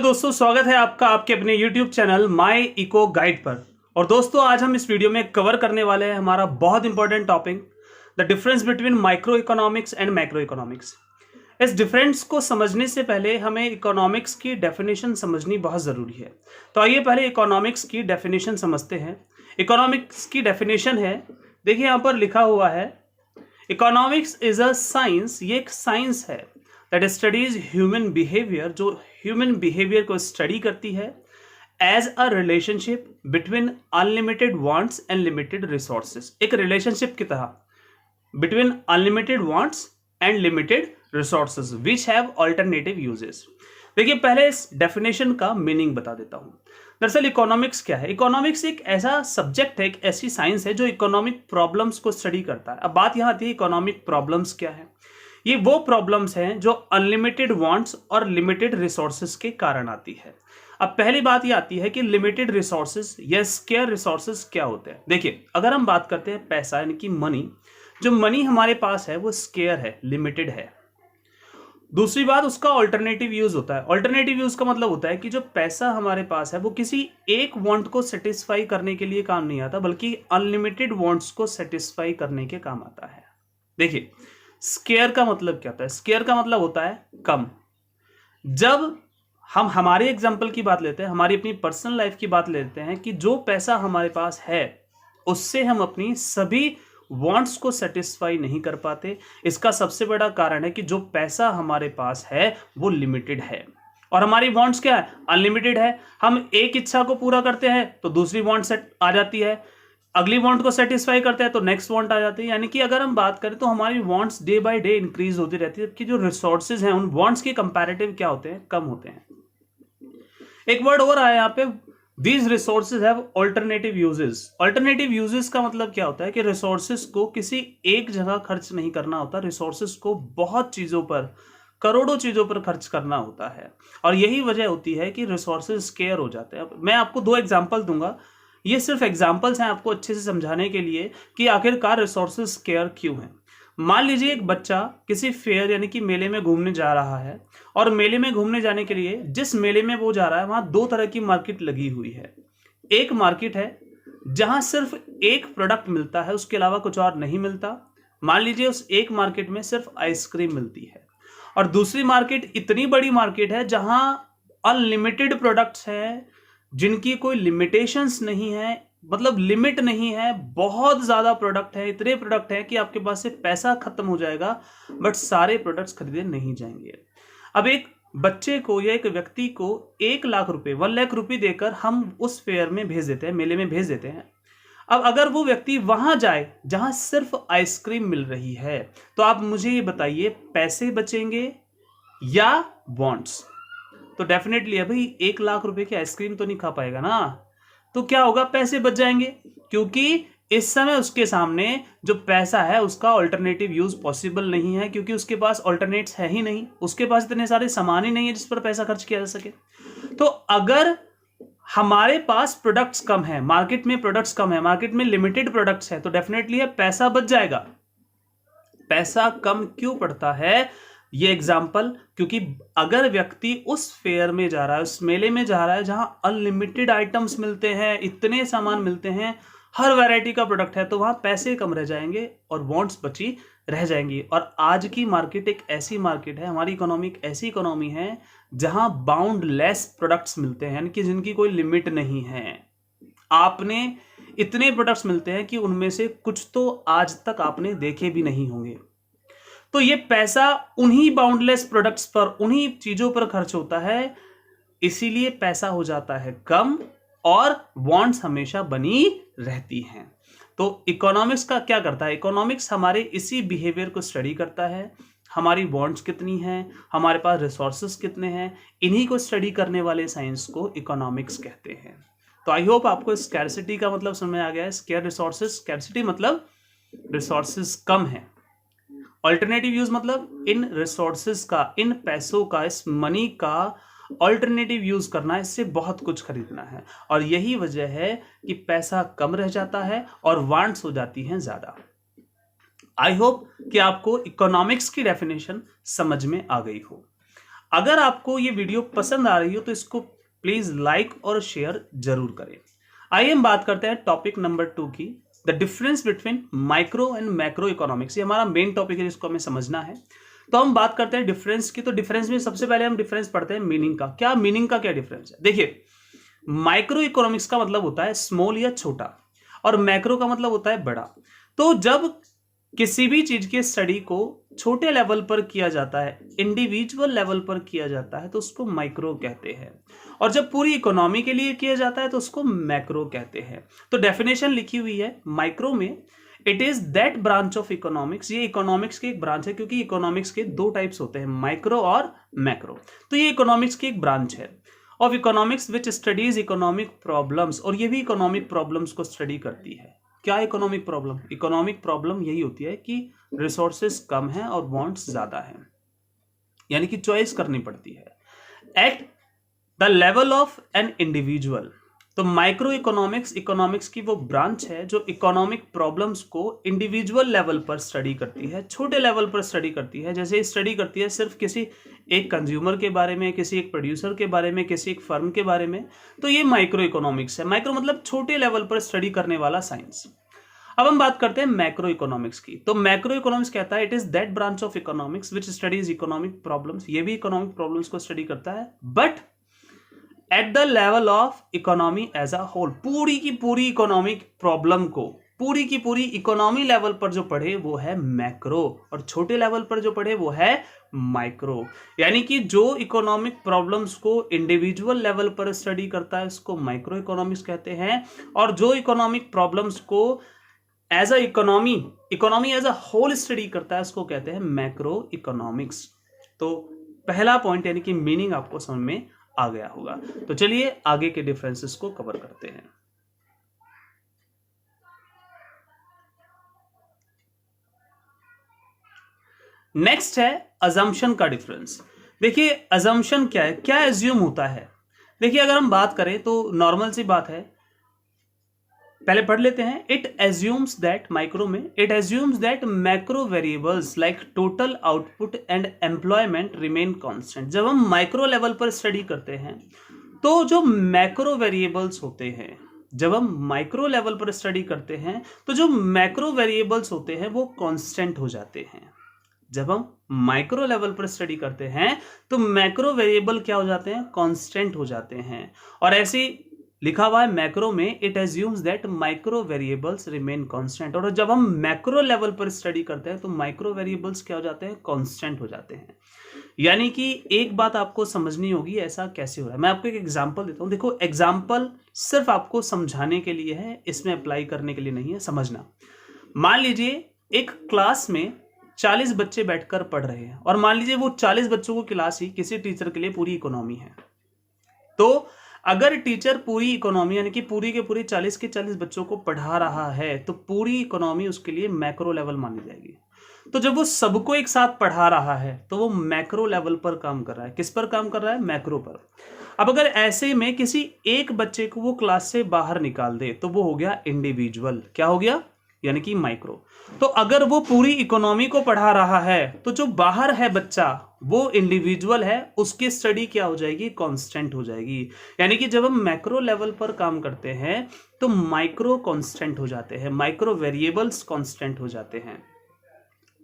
दोस्तों स्वागत है आपका आपके अपने YouTube channel my eco guide पर। और दोस्तों आज हम इस वीडियो में कवर करने वाले हैं हमारा बहुत important topic, the difference between micro economics and macro economics. इस डिफरेंस को समझने से पहले हमें इकोनॉमिक्स की डेफिनेशन समझनी बहुत ज़रूरी है। तो आइए पहले इकोनॉमिक्स की डेफिनेशन समझते हैं। इकोनॉमिक्स की डेफिनेशन है, देखिए यहाँ पर लिखा हुआ है, इकोनॉमिक्स इज अ साइंस, ये एक साइंस है दैट स्टडीज ह्यूमन बिहेवियर, जो ह्यूमन बिहेवियर को स्टडी करती है as a relationship between unlimited wants and limited resources. एक रिलेशनशिप की तरह between unlimited wants and limited resources which have alternative uses. देखिए पहले इस डेफिनेशन का मीनिंग बता देता हूं। दरअसल इकोनॉमिक्स क्या है? इकोनॉमिक्स एक ऐसा सब्जेक्ट है, एक ऐसी साइंस है जो इकोनॉमिक प्रॉब्लम्स को स्टडी करता है। अब बात यहां आती है इकोनॉमिक प्रॉब्लम्स क्या है। ये वो प्रॉब्लम्स हैं जो अनलिमिटेड वांट्स और लिमिटेड रिसोर्सेज के कारण आती है। अब पहली बात ये आती है कि लिमिटेड रिसोर्सेज या स्केयर रिसोर्सेज क्या होते हैं। देखिए अगर हम बात करते हैं पैसा यानी कि मनी, जो मनी हमारे पास है वो स्केयर है, लिमिटेड है। दूसरी बात उसका ऑल्टरनेटिव यूज होता है। ऑल्टरनेटिव यूज का मतलब होता है कि जो पैसा हमारे पास है वो किसी एक वांट को सेटिस्फाई करने के लिए काम नहीं आता, बल्कि अनलिमिटेड वांट्स को सेटिस्फाई करने के काम आता है। देखिए स्केयर का मतलब क्या होता है? स्केयर का मतलब होता है कम। जब हम हमारे एग्जाम्पल की बात लेते हैं, हमारी अपनी पर्सनल लाइफ की बात लेते हैं कि जो पैसा हमारे पास है उससे हम अपनी सभी वांट्स को सेटिस्फाई नहीं कर पाते। इसका सबसे बड़ा कारण है कि जो पैसा हमारे पास है वो लिमिटेड है और हमारी वांट्स क्या है? अनलिमिटेड है। हम एक इच्छा को पूरा करते हैं तो दूसरी वांट सेट आ जाती है, अगली वांट को सेटिस्फाई करते हैं तो नेक्स्ट वांट आ जाती है। यानी कि अगर हम बात करें तो हमारी wants day by day increase होती रहती है, जबकि जो रिसोर्सेज हैं उन वांट्स के कंपैरेटिव क्या होते हैं? कम होते हैं। एक वर्ड और आया यहाँ पे, these resources have alternative uses. Alternative uses का मतलब क्या होता है कि रिसोर्सेज को किसी एक जगह खर्च नहीं करना होता, रिसोर्सेज को बहुत चीजों पर, करोड़ों चीजों पर खर्च करना होता है। और यही वजह होती है कि रिसोर्सेज स्केयर हो जाते हैं। मैं आपको दो एग्जाम्पल दूंगा, ये सिर्फ एग्जाम्पल्स हैं आपको अच्छे से समझाने के लिए कि आखिरकार रिसोर्सेज स्केयर क्यों हैं। मान लीजिए एक बच्चा किसी फेयर यानी कि मेले में घूमने जा रहा है और मेले में घूमने जाने के लिए जिस मेले में वो जा रहा है वहां दो तरह की मार्केट लगी हुई है। एक मार्केट है जहां सिर्फ एक प्रोडक्ट मिलता है, उसके अलावा कुछ और नहीं मिलता। मान लीजिए उस एक मार्केट में सिर्फ आइसक्रीम मिलती है। और दूसरी मार्केट इतनी बड़ी मार्केट है जहां अनलिमिटेड प्रोडक्ट्स हैं, जिनकी कोई लिमिटेशंस नहीं है, मतलब लिमिट नहीं है। बहुत ज्यादा प्रोडक्ट है, इतने प्रोडक्ट है कि आपके पास से पैसा खत्म हो जाएगा बट सारे प्रोडक्ट्स खरीदे नहीं जाएंगे। अब एक बच्चे को या एक व्यक्ति को 1 लाख रुपए, 1 लाख रुपए देकर हम उस फेयर में भेज देते हैं, मेले में भेज देते हैं। अब अगर वो व्यक्ति वहां जाए जहां सिर्फ आइसक्रीम मिल रही है, तो आप मुझे ये बताइए पैसे बचेंगे या बॉन्ड्स? तो डेफिनेटली है भाई, 1 लाख रुपए की आइसक्रीम तो नहीं खा पाएगा ना, तो क्या होगा? पैसे बच जाएंगे, क्योंकि इस समय उसके सामने जो पैसा है उसका अल्टरनेटिव यूज पॉसिबल नहीं है, क्योंकि उसके पास अल्टरनेट्स है ही नहीं, उसके पास इतने सारे सामान ही नहीं है जिस पर पैसा खर्च किया जा सके। तो अगर हमारे पास प्रोडक्ट्स कम है, मार्केट में प्रोडक्ट्स कम है, मार्केट में लिमिटेड प्रोडक्ट्स है, तो डेफिनेटली है पैसा बच जाएगा। पैसा कम क्यों पड़ता है? ये एग्जाम्पल, क्योंकि अगर व्यक्ति उस फेयर में जा रहा है, उस मेले में जा रहा है जहां अनलिमिटेड आइटम्स मिलते हैं, इतने सामान मिलते हैं, हर वैरायटी का प्रोडक्ट है, तो वहां पैसे कम रह जाएंगे और वांट्स बची रह जाएंगी। और आज की मार्केट एक ऐसी मार्केट है, हमारी इकोनॉमी एक ऐसी इकोनॉमी है जहां बाउंडलेस प्रोडक्ट्स मिलते हैं, यानी कि जिनकी कोई लिमिट नहीं है। आपने इतने प्रोडक्ट्स मिलते हैं कि उनमें से कुछ तो आज तक आपने देखे भी नहीं होंगे। तो ये पैसा उन्हीं बाउंडलेस प्रोडक्ट्स पर, उन्हीं चीजों पर खर्च होता है, इसीलिए पैसा हो जाता है कम और वांट्स हमेशा बनी रहती हैं। तो इकोनॉमिक्स का क्या करता है? इकोनॉमिक्स हमारे इसी बिहेवियर को स्टडी करता है। हमारी वांट्स कितनी हैं, हमारे पास रिसोर्सेस कितने हैं, इन्हीं को स्टडी करने वाले साइंस को इकोनॉमिक्स कहते हैं। तो आई होप आपको स्कैरसिटी का मतलब समझ में आ गया है। स्केयर रिसोर्सेज, स्कैरसिटी मतलब रिसोर्सेज कम है। अल्टरनेटिव यूज मतलब इन रिसोर्सेज का, इन पैसों का, इस मनी का अल्टरनेटिव यूज करना है, इससे बहुत कुछ खरीदना है। और यही वजह है कि पैसा कम रह जाता है और वांट्स हो जाती हैं ज्यादा। आई होप कि आपको इकोनॉमिक्स की डेफिनेशन समझ में आ गई हो। अगर आपको ये वीडियो पसंद आ रही हो तो इसको प्लीज लाइक और शेयर जरूर करें। आइए हम बात करते हैं टॉपिक नंबर 2 की, the difference between micro and macro economics. ये हमारा मेन टॉपिक है जिसको हमें समझना है। तो हम बात करते हैं डिफरेंस की। तो डिफरेंस में सबसे पहले हम डिफरेंस पढ़ते हैं मीनिंग का। क्या मीनिंग का क्या डिफरेंस है? देखिए, माइक्रो इकोनॉमिक्स का मतलब होता है स्मॉल या छोटा, और मैक्रो का मतलब होता है बड़ा। तो जब किसी भी चीज के स्टडी को छोटे लेवल पर किया जाता है, इंडिविजुअल लेवल पर किया जाता है, तो उसको माइक्रो कहते हैं। और जब पूरी इकोनॉमी के लिए किया जाता है तो उसको मैक्रो कहते हैं। तो डेफिनेशन लिखी हुई है माइक्रो में, it is that branch of economics. ये इकोनॉमिक्स की एक ब्रांच है, क्योंकि इकोनॉमिक्स के दो टाइप्स होते हैं, माइक्रो और मैक्रो। तो ये इकोनॉमिक्स की एक ब्रांच है of economics which studies economic problems, और ये भी इकोनॉमिक प्रॉब्लम्स को स्टडी करती है। क्या इकोनॉमिक प्रॉब्लम? इकोनॉमिक प्रॉब्लम यही होती है कि रिसोर्सेस कम हैं और वांट्स ज्यादा हैं, यानी कि चॉइस करनी पड़ती है eight the level of an individual. तो माइक्रो इकोनॉमिक्स इकोनॉमिक्स की वो ब्रांच है जो इकोनॉमिक प्रॉब्लम्स को इंडिविजुअल लेवल पर स्टडी करती है, छोटे लेवल पर स्टडी करती है। जैसे स्टडी करती है सिर्फ किसी एक कंज्यूमर के बारे में, किसी एक प्रोड्यूसर के बारे में, किसी एक फर्म के बारे में, तो ये माइक्रो इकोनॉमिक्स है। माइक्रो मतलब छोटे लेवल पर स्टडी करने वाला साइंस। अब हम बात करते हैं मैक्रो इकोनॉमिक्स की। तो मैक्रो इकोनॉमिक्स कहता है it is that branch of economics which studies economic problems. ये भी इकोनॉमिक प्रॉब्लम्स को स्टडी करता है, but at the level of economy as a whole. पूरी की पूरी इकोनॉमिक प्रॉब्लम को पूरी की पूरी इकोनॉमी लेवल पर जो पढ़े वो है मैक्रो, और छोटे लेवल पर जो पढ़े वो है माइक्रो। यानी कि जो इकोनॉमिक प्रॉब्लम्स को इंडिविजुअल लेवल पर स्टडी करता है उसको माइक्रो इकोनॉमिक्स कहते हैं, और जो इकोनॉमिक प्रॉब्लम्स को as a economy as a whole study करता है उसको कहते हैं मैक्रो इकोनॉमिक्स। तो पहला पॉइंट यानी कि मीनिंग आपको समझ में आ गया होगा। तो चलिए आगे के डिफरेंसेस को कवर करते हैं। नेक्स्ट है अजम्पशन का डिफरेंस। देखिए अजम्पशन क्या है, क्या एज्यूम होता है। देखिए अगर हम बात करें तो नॉर्मल सी बात है, पहले पढ़ लेते हैं। इट एज्यूम्स दैट, माइक्रो में it assumes that macro variables like total output and employment remain constant. जब हम माइक्रो लेवल पर स्टडी करते हैं तो जो मैक्रो वेरिएबल्स होते हैं, जब हम माइक्रो लेवल पर स्टडी करते हैं तो जो मैक्रो वेरिएबल्स होते हैं वो कांस्टेंट हो जाते हैं। जब हम माइक्रो लेवल पर स्टडी करते हैं तो मैक्रो वेरिएबल क्या हो जाते हैं? कांस्टेंट हो जाते हैं। और ऐसी लिखा हुआ है मैक्रो में it assumes that micro variables remain constant. और जब हम मैक्रो लेवल पर स्टडी करते हैं तो माइक्रो वेरिएबल्स क्या हो जाते हैं? कांस्टेंट हो जाते हैं। यानी कि एक बात आपको समझनी होगी, ऐसा कैसे हो रहा है। मैं आपको एक एग्जांपल देता हूं। देखो एग्जांपल सिर्फ आपको समझाने के लिए है, इसमें अप्लाई करने के लिए नहीं है, समझना। मान लीजिए एक क्लास में 40 बच्चे बैठकर पढ़ रहे हैं, और मान लीजिए वो 40 बच्चों को क्लास ही किसी टीचर के लिए पूरी इकोनॉमी है। तो अगर टीचर पूरी इकोनॉमी यानी कि पूरी के पूरी 40 के 40 बच्चों को पढ़ा रहा है तो पूरी इकोनॉमी उसके लिए मैक्रो लेवल मानी जाएगी। तो जब वो सबको एक साथ पढ़ा रहा है तो वो मैक्रो लेवल पर काम कर रहा है। किस पर काम कर रहा है? मैक्रो पर। अब अगर ऐसे में किसी एक बच्चे को वो क्लास से बाहर निकाल दे तो वो हो गया इंडिविजुअल। क्या हो गया? यानी कि माइक्रो। तो अगर वो पूरी इकोनॉमी को पढ़ा रहा है तो जो बाहर है बच्चा वो इंडिविजुअल है, उसकी स्टडी क्या हो जाएगी? कांस्टेंट हो जाएगी। यानी कि जब हम मैक्रो लेवल पर काम करते हैं तो माइक्रो कांस्टेंट हो जाते हैं, माइक्रो वेरिएबल्स कांस्टेंट हो जाते हैं।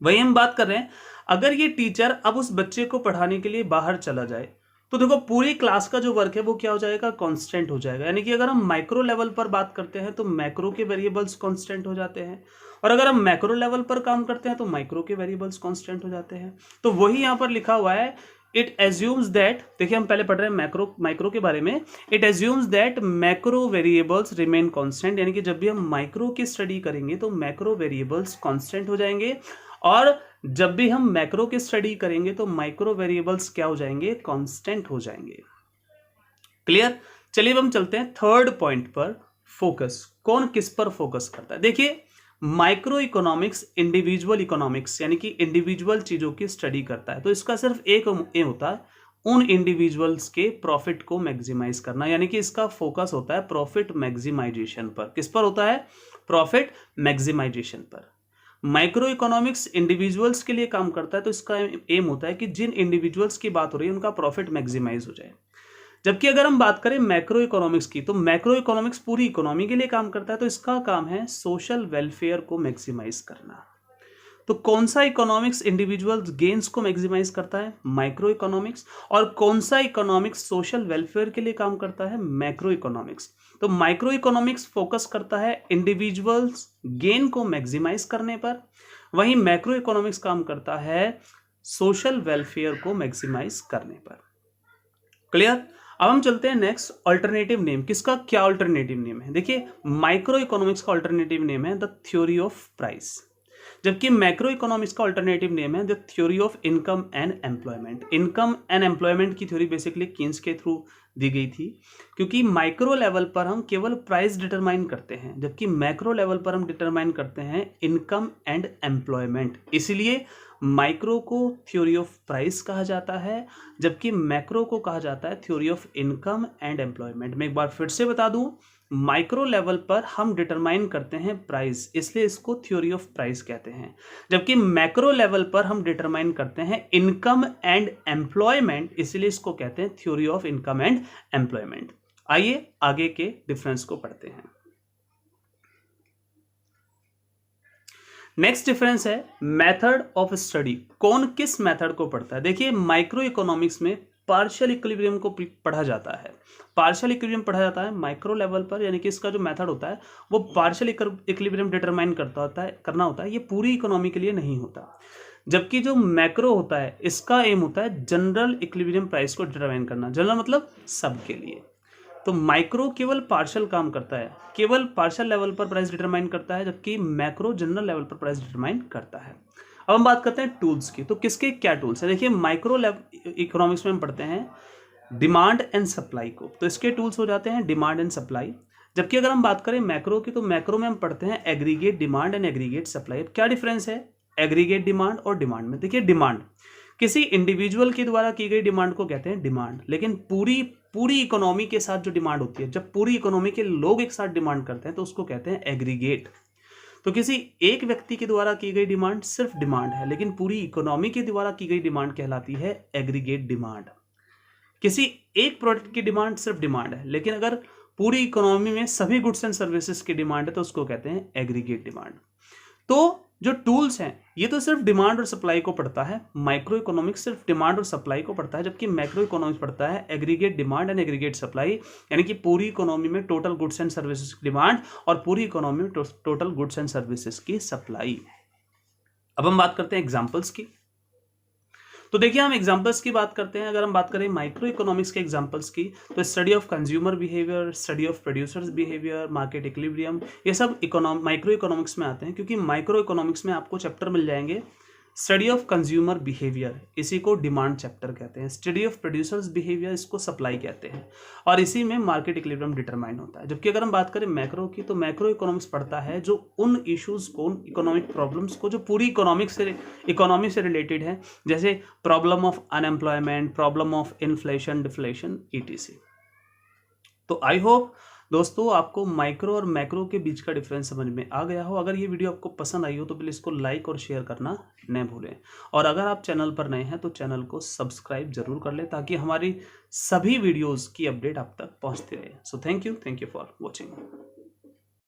वही हम बात कर रहे हैं, अगर ये टीचर अब उस बच्चे को पढ़ाने के लिए बाहर चला जाए तो देखो पूरी क्लास का जो वर्क है वो क्या हो जाएगा? कांस्टेंट हो जाएगा। यानी कि अगर हम माइक्रो लेवल पर बात करते हैं तो मैक्रो के वेरिएबल्स कांस्टेंट हो जाते हैं, और अगर हम मैक्रो लेवल पर काम करते हैं तो माइक्रो के वेरिएबल्स कांस्टेंट हो जाते हैं। तो वही यहां पर लिखा हुआ है, इट एज्यूम्स दैट, देखिए हम पहले पढ़ रहे हैं माइक्रो के बारे में। It assumes that macro variables remain constant, यानी कि जब भी हम माइक्रो की स्टडी करेंगे तो मैक्रो वेरिएबल्स कांस्टेंट हो जाएंगे, और जब भी हम मैक्रो की स्टडी करेंगे तो माइक्रो वेरिएबल्स क्या हो जाएंगे? कांस्टेंट हो जाएंगे। क्लियर? चलिए हम चलते हैं थर्ड पॉइंट पर, फोकस। कौन किस पर फोकस करता है? देखिए माइक्रो इकोनॉमिक्स इंडिविजुअल इकोनॉमिक्स यानी कि इंडिविजुअल चीजों की स्टडी करता है। तो इसका सिर्फ एक एम होता है, उन इंडिविजुअल्स के प्रॉफिट को मैक्सिमाइज करना। यानी कि इसका फोकस होता है प्रॉफिट मैक्सिमाइजेशन पर। किस पर होता है? प्रॉफिट मैक्सिमाइजेशन पर। माइक्रो इकोनॉमिक्स इंडिविजुअल्स के लिए काम करता है, तो इसका एम होता है कि जिन इंडिविजुअल्स की बात हो रही है उनका प्रॉफिट मैक्सिमाइज हो जाए। जबकि अगर हम बात करें मैक्रो इकोनॉमिक्स की, तो मैक्रो इकोनॉमिक्स पूरी इकोनॉमी के लिए काम करता है, तो इसका काम है सोशल वेलफेयर को मैक्सिमाइज करना। तो कौन सा इकोनॉमिक्स इंडिविजुअल गेन्स को मैक्सिमाइज करता है? Micro economics. और कौन सा इकोनॉमिक्स सोशल वेलफेयर के लिए काम करता है? Macro economics. तो माइक्रो इकोनॉमिक्स फोकस करता है इंडिविजुअल्स गेन को मैक्सिमाइज करने पर, वहीं मैक्रो इकोनॉमिक्स काम करता है सोशल वेलफेयर को मैक्सिमाइज करने पर। क्लियर? अब हम चलते हैं नेक्स्ट, अल्टरनेटिव नेम। किसका क्या अल्टरनेटिव नेम है? देखिए, माइक्रो इकोनॉमिक्स का अल्टरनेटिव नेम है द थ्योरी ऑफ प्राइस, जबकि मैक्रो इकोनॉमिक्स का अल्टरनेटिव नेम है the theory of income and employment. Income and employment की थ्योरी बेसिकली कीन्स के थ्रू दी गई थी, क्योंकि माइक्रो लेवल पर हम केवल प्राइस डिटरमाइन करते हैं, जबकि मैक्रो लेवल पर हम डिटरमाइन करते हैं इनकम एंड एम्प्लॉयमेंट। इसलिए माइक्रो को थ्योरी ऑफ प्राइस कहा जाता है, जबकि मैक्रो को कहा जाता है theory of income and employment. मैं एक बार फिर से बता दूं, माइक्रो लेवल पर हम डिटरमाइन करते हैं प्राइस, इसलिए इसको थ्योरी ऑफ प्राइस कहते हैं, जबकि मैक्रो लेवल पर हम डिटरमाइन करते हैं इनकम एंड एम्प्लॉयमेंट, इसलिए इसको कहते हैं theory of income and employment. आइए आगे के डिफरेंस को पढ़ते हैं। नेक्स्ट डिफरेंस है मेथड ऑफ स्टडी। कौन किस मेथड को पढ़ता है? देखिए, माइक्रो इकोनॉमिक्स में पार्शियल इक्विलिब्रियम को पढ़ा जाता है। पार्शियल इक्विलिब्रियम पढ़ा जाता है माइक्रो लेवल पर, यानी कि इसका जो मेथड होता है वो पार्शियल इक्विलिब्रियम डिटरमाइन करना होता है, ये पूरी इकोनॉमी के लिए नहीं होता। जबकि जो मैक्रो होता है इसका एम होता है जनरल इक्विलिब्रियम प्राइस को डिटरमाइन करना। जनरल मतलब सबके लिए। तो माइक्रो केवल पार्शियल काम करता है, केवल पार्शियल लेवल पर प्राइस डिटरमाइन करता है, जबकि मैक्रो जनरल लेवल पर प्राइस डिटरमाइन करता है। अब हम बात करते हैं टूल्स की। तो किसके क्या टूल्स है? देखिए, माइक्रो इकोनॉमिक्स में हम पढ़ते हैं डिमांड एंड सप्लाई को, तो इसके टूल्स हो जाते हैं डिमांड एंड सप्लाई। जबकि अगर हम बात करें मैक्रो की, तो मैक्रो में हम पढ़ते हैं aggregate demand and aggregate supply. क्या डिफरेंस है एग्रीगेट डिमांड और डिमांड में? देखिए, डिमांड किसी इंडिविजुअल के द्वारा की गई डिमांड को कहते हैं डिमांड, लेकिन पूरी इकोनॉमी के साथ जो डिमांड होती है, जब पूरी इकोनॉमी के लोग एक साथ डिमांड करते हैं तो उसको कहते हैं एग्रीगेट। तो किसी एक व्यक्ति के द्वारा की गई डिमांड सिर्फ डिमांड है, लेकिन पूरी इकोनॉमी के द्वारा की गई डिमांड कहलाती है एग्रीगेट डिमांड। किसी एक प्रोडक्ट की डिमांड सिर्फ डिमांड है, लेकिन अगर पूरी इकोनॉमी में सभी गुड्स एंड सर्विसेज की डिमांड है तो उसको कहते हैं एग्रीगेट डिमांड। तो जो टूल्स हैं ये तो सिर्फ डिमांड और सप्लाई को पढ़ता है। माइक्रो इकोनॉमिक्स सिर्फ डिमांड और सप्लाई को पढ़ता है, जबकि मैक्रो इकोनॉमिक्स पढ़ता है aggregate demand and aggregate supply, यानी कि पूरी इकोनॉमी में टोटल गुड्स एंड सर्विसेज की डिमांड और पूरी इकोनॉमी में टोटल गुड्स एंड सर्विसेज की सप्लाई। अब हम बात करते हैं एग्जाम्पल्स की। तो देखिए, हम एग्जांपल्स की बात करते हैं। अगर हम बात करें माइक्रो इकोनॉमिक्स के एग्जांपल्स की, तो study of consumer behaviour, study of producers behaviour, market equilibrium, ये सब माइक्रो इकोनॉमिक्स में आते हैं, क्योंकि माइक्रो इकोनॉमिक्स में आपको चैप्टर मिल जाएंगे स्टडी ऑफ कंज्यूमर बिहेवियर, इसी को डिमांड चैप्टर कहते हैं। स्टडी ऑफ प्रोड्यूसर्स बिहेवियर, इसको सप्लाई कहते हैं, और इसी में मार्केट इक्विलिब्रियम डिटरमाइन होता है। जबकि अगर हम बात करें मैक्रो की, तो मैक्रो इकोनॉमिक्स पढ़ता है जो उन इश्यूज को, उन इकोनॉमिक प्रॉब्लम्स को जो पूरी इकोनॉमी से रिलेटेड है, जैसे problem of unemployment, problem of inflation, deflation, etc. तो आई होप दोस्तों आपको माइक्रो और मैक्रो के बीच का डिफरेंस समझ में आ गया हो। अगर ये वीडियो आपको पसंद आई हो तो प्लीज़ इसको लाइक और शेयर करना न भूलें, और अगर आप चैनल पर नए हैं तो चैनल को सब्सक्राइब जरूर कर लें, ताकि हमारी सभी वीडियोस की अपडेट आप तक पहुंचती रहे। So thank you for watching.